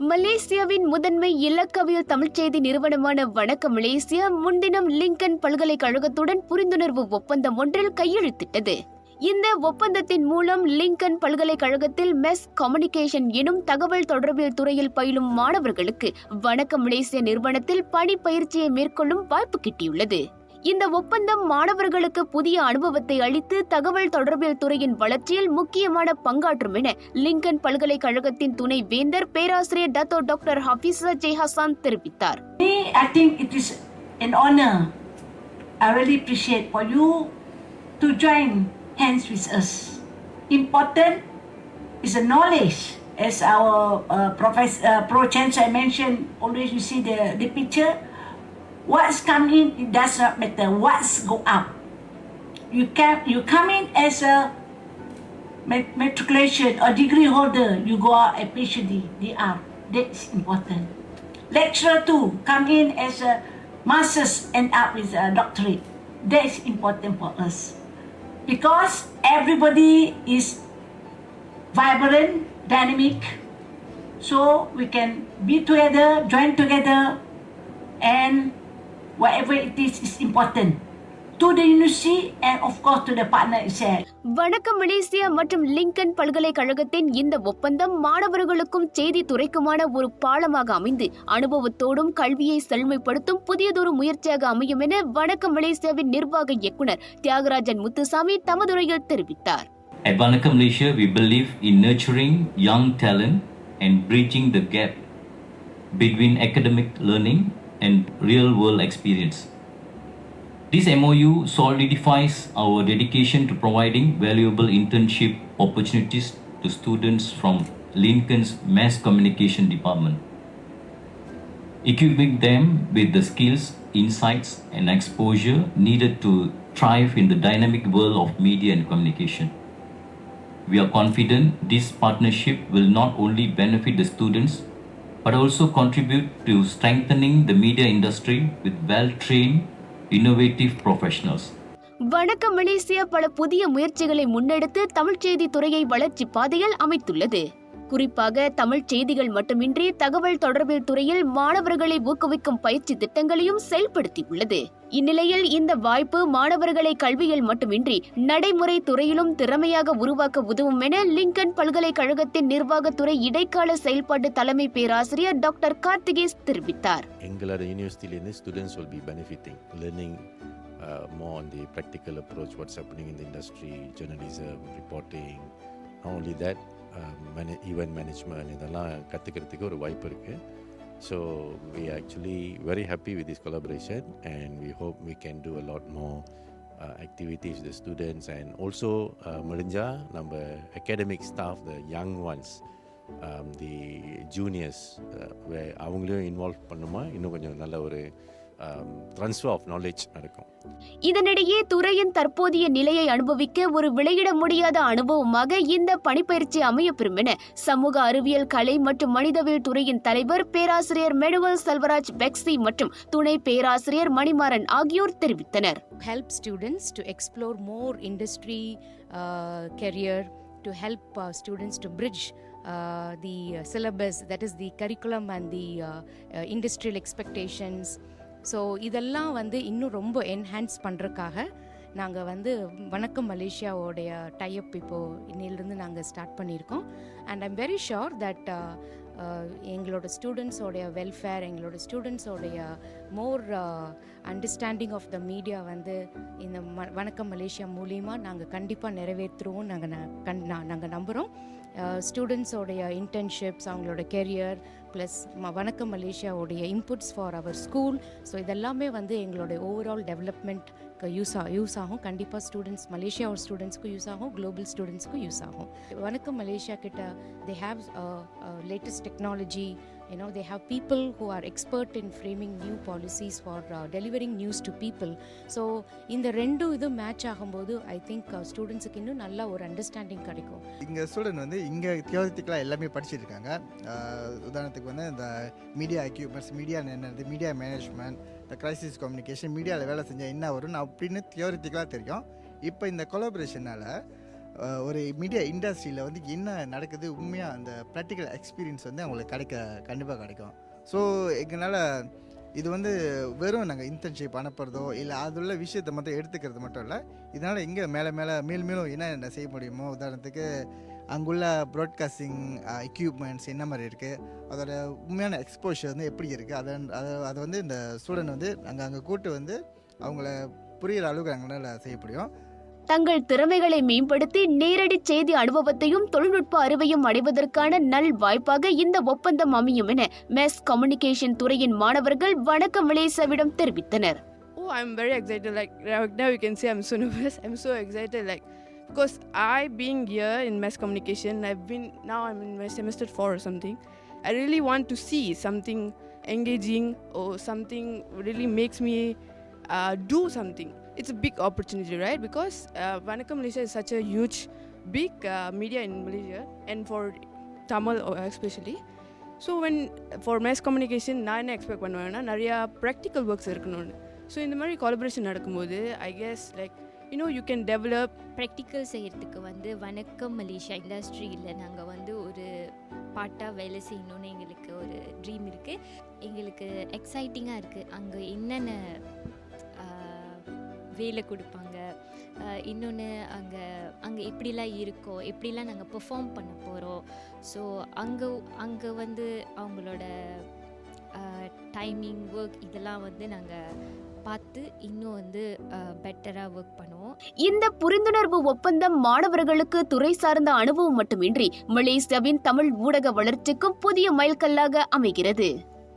மலேசியாவின் முதன்மை இலக்கவியல் தமிழ்ச் செய்தி நிறுவனமான வணக்கம் மலேசியா முன்தினம் லிங்கன் பல்கலைக்கழகத்துடன் புரிந்துணர்வு ஒப்பந்தம் ஒன்றில் கையெழுத்திட்டது. இந்த ஒப்பந்தத்தின் மூலம் லிங்கன் பல்கலைக்கழகத்தில் மெஸ் கம்யூனிகேஷன் எனும் தகவல் தொடர்பியல் துறையில் பயிலும் மாணவர்களுக்கு வணக்கம் மலேசியா நிறுவனத்தில் பணி பயிற்சியை மேற்கொள்ளும் வாய்ப்பு கிட்டியுள்ளது. இந்த ஒப்பந்தம் மாணவர்களுக்கு புதிய அனுபவத்தை அளித்து தகவல் தொடர்பியல் துறையின் வளர்ச்சியில் முக்கியமான பங்காற்றும் என லிங்கன் பல்கலைக்கழகத்தின் துணை வேந்தர் பேராசிரியர் டத்தோ டாக்டர் ஹபீசா ஜே ஹசான் தெரிவித்தார். I think it is an honor. I really appreciate for you to join hands with us. Important is the knowledge. As our Professor Pro-Chancellor mentioned, always you see the picture. What's come in, it does not matter. What's go out. You come in as a matriculation or degree holder. You go out a PhD, DR. That's important. Lecturer too, come in as a master's, end up with a doctorate. That's important for us. Because everybody is vibrant, dynamic. So we can be together, join together, and whatever it is important to the university and of course to the partner itself. வணக்கம் Malaysia மற்றும் Lincoln பல்கலைக்கழகத்தின் இந்த ஒப்பந்தம் மாணவர்களுக்கும் செய்தி துறைக்குமான ஒரு பாலமாக அமைந்து அனுபவத்தோடும் கல்வியை செழுமைப்படுத்தும் புதியதொரு முயற்சியாக அமையும் என வணக்கம் மலேசியாவின் நிர்வாக இயக்குனர் தியாகராஜன் முத்துசாமி தமதுரையில் தெரிவித்தார். At Vanakkam Malaysia, we believe in nurturing young talent and bridging the gap between academic learning and real-world experience. This MOU solidifies our dedication to providing valuable internship opportunities to students from Lincoln's Mass Communication Department, equipping them with the skills, insights, and exposure needed to thrive in the dynamic world of media and communication. We are confident this partnership will not only benefit the students but also contribute to strengthening the media industry with well-trained, innovative professionals. வணக்கம் Malaysia பல புதிய முயற்சிகளை முன்னெடுத்து தமிழ்ச் செய்தி துறையை வளர்ச்சி பாதையில் அமைத்துள்ளது. குறிப்பாக தமிழ்ச் செய்திகள் மட்டுமின்றி தகவல் தொடர்பியல் துறையில் மாணவர்களை ஊக்குவிக்கும் பயிற்சி திட்டங்களையும் செயல்படுத்தியுள்ளது. இந்நிலையில் இந்த வாய்ப்பு மாணவர்களை கல்வியில் மட்டுமின்றி நடைமுறை துறையிலும் திறமையாக உருவாக்க உதவும் என லிங்கன் பல்கலைக்கழகத்தின் நிர்வாகத்துறை இடைக்கால செயல்பாட்டு தலைமை பேராசிரியர் டாக்டர் கார்த்திகேஸ் தெரிவித்தார். எங்களோட யூனிவர்சிட்டியிலிருந்து students will be benefiting, learning more on the practical approach, what's happening in the industry, journalism, reporting. Not only that, event management இதெல்லாம் கற்றுக்கிறதுக்கு ஒரு வாய்ப்பு இருக்குது. So we are actually very happy with this collaboration and we hope we can do a lot more activities with the students and also முடிஞ்சா நம்ம academic staff, the young ones, the juniors, அவங்களையும் involve பண்ணுமா இன்னும் கொஞ்சம் நல்ல ஒரு transfer of knowledge நடக்கும். இதனிடையே துறையின் தற்போதைய நிலையை அனுபவிக்க ஒரு விலையிட முடியாத அனுபவமாக இந்த பணிப்பயிற்சி அமையப்பெறும் என சமூக அறிவியல், கலை மற்றும் மனிதவியல் துறையின் தலைவர் பேராசிரியர் மெடுவல் செல்வராஜ் பெக்ஸி மற்றும் துணை பேராசிரியர் மணிமாறன் ஆகியோர் தெரிவித்தனர். Help students to explore more industry career, to help students to bridge the syllabus, that is the curriculum and the industrial expectations. So இதெல்லாம் இன்னும் ரொம்ப என்ஹான்ஸ் பண்ணுறதுக்காக நாங்கள் வணக்கம் மலேசியாவோடைய டைப் இப்போது இன்னிலிருந்து நாங்கள் ஸ்டார்ட் பண்ணியிருக்கோம். And I'm very sure that எங்களோட ஸ்டூடெண்ட்ஸோடைய வெல்ஃபேர், எங்களோட ஸ்டூடெண்ட்ஸோடைய more understanding of the media இந்த வணக்கம் மலேசியா மூலிமா நாங்கள் கண்டிப்பாக நிறைவேற்றுருவோம் நாங்கள் நம்புகிறோம். ஸ்டூடெண்ட்ஸோடைய இன்டர்ன்ஷிப்ஸ், அவங்களோட கெரியர் ப்ளஸ் வணக்கம் மலேசியாவோடைய inputs for our school, so இதெல்லாமே எங்களுடைய ஓவரால் டெவலப்மெண்ட்க்கு யூஸ் ஆகும். கண்டிப்பாக ஸ்டூடெண்ட்ஸ், மலேசியாவோட ஸ்டூடெண்ட்ஸ்க்கும் யூஸ் ஆகும், குளோபல் ஸ்டூடெண்ட்ஸ்க்கும் யூஸ் ஆகும். வணக்கம் மலேசியா கிட்ட they have latest technology, they have people who are expert in framing new policies for delivering news to people. So இந்த ரெண்டு இது மேட்ச் ஆகும்போது ஐ திங்க் ஸ்டூடெண்ட்ஸுக்கு இன்னும் நல்ல ஒரு அண்டர்ஸ்டாண்டிங் கிடைக்கும். இங்கே ஸ்டூடெண்ட் இங்கே தியோரிட்டிக்கலாக எல்லாமே படிச்சுட்டு இருக்காங்க. உதாரணத்துக்கு இந்த மீடியா எக்யூப்மெண்ட்ஸ், மீடியா என்னது, மீடியா மேனேஜ்மெண்ட், இந்த கிரைசிஸ் கம்யூனிகேஷன், மீடியாவில் வேலை செஞ்சால் என்ன வரும்னு அப்படின்னு தியோரிட்டிக்கலாக தெரியும். இப்போ இந்த கொலாபரேஷனால் ஒரு மீடியா இண்டஸ்ட்ரியில் வந்து என்ன நடக்குது உண்மையாக அந்த ப்ராக்டிக்கல் எக்ஸ்பீரியன்ஸ் வந்து அவங்களுக்கு கண்டிப்பாக கிடைக்கும். ஸோ எங்களால் இது வந்து வெறும் நாங்கள் இன்டர்ன்ஷிப் அனுப்புறதோ இல்லை அதுள்ள விஷயத்தை மட்டும் எடுத்துக்கிறது மட்டும் இல்லை, இதனால் எங்கே மேலும் என்ன செய்ய முடியுமோ, உதாரணத்துக்கு அங்குள்ள ப்ராட்காஸ்டிங் எக்யூப்மெண்ட்ஸ் என்ன மாதிரி இருக்குது, அதோட உண்மையான எக்ஸ்போஷர் வந்து எப்படி இருக்குது, அதை வந்து இந்த ஸ்டூடெண்ட் வந்து நாங்கள் அங்கே கூட்டு வந்து அவங்கள புரிகிற அளவுக்கு எங்களால் செய்ய முடியும். தங்கள் திறமைகளை மேம்படுத்தி நேரடி செய்தி அனுபவத்தையும் தொழில்நுட்ப அறிவையும் அடைவதற்கான நல் வாய்ப்பாக இந்த ஒப்பந்தம் அமையும் என மேஸ் கம்யூனிகேஷன் துறையின் மாணவர்கள் வணக்கம் மலேசியாவிடம் தெரிவித்தனர். Oh, I'm very excited. Like now you can see I'm so nervous. I'm so excited. Like because being here in mass communication, I'm in my semester 4 or something. I really want to see something engaging or something really makes me do something. It's a big opportunity, right? Because Vanakkam Malaysia is such a huge, big media in Malaysia, and for Tamil especially. So for mass communication, நான் expect பண்ணுவேன்னா நிறைய practical works இருக்கணும்னு. So இந்த மாதிரி collaboration நடக்கும்போது I guess like you can develop practical செய்கிறதுக்கு வந்து வணக்கம் மலேசியா இண்டஸ்ட்ரியில் நாங்கள் வந்து ஒரு பார்ட்டாக வேலை செய்யணுன்னு எங்களுக்கு ஒரு ட்ரீம் இருக்குது. எங்களுக்கு எக்ஸைட்டிங்காக இருக்குது. அங்கே என்னென்ன வேலை கொடுப்பாங்க, இன்னொன்று அங்கே எப்படிலாம் இருக்கோம், எப்படிலாம் நாங்கள் பெர்ஃபார்ம் பண்ண போகிறோம். ஸோ அங்கே வந்து அவங்களோட டைமிங் ஒர்க் இதெல்லாம் வந்து நாங்கள் பார்த்து இன்னும் வந்து பெட்டராக ஒர்க் பண்ணுவோம். இந்த புரிந்துணர்வு ஒப்பந்தம் மாணவர்களுக்கு துறை சார்ந்த அனுபவம் மட்டுமின்றி மலேசியாவின் தமிழ் ஊடக வளர்ச்சிக்கும் புதிய மைல்கல்லாக அமைகிறது.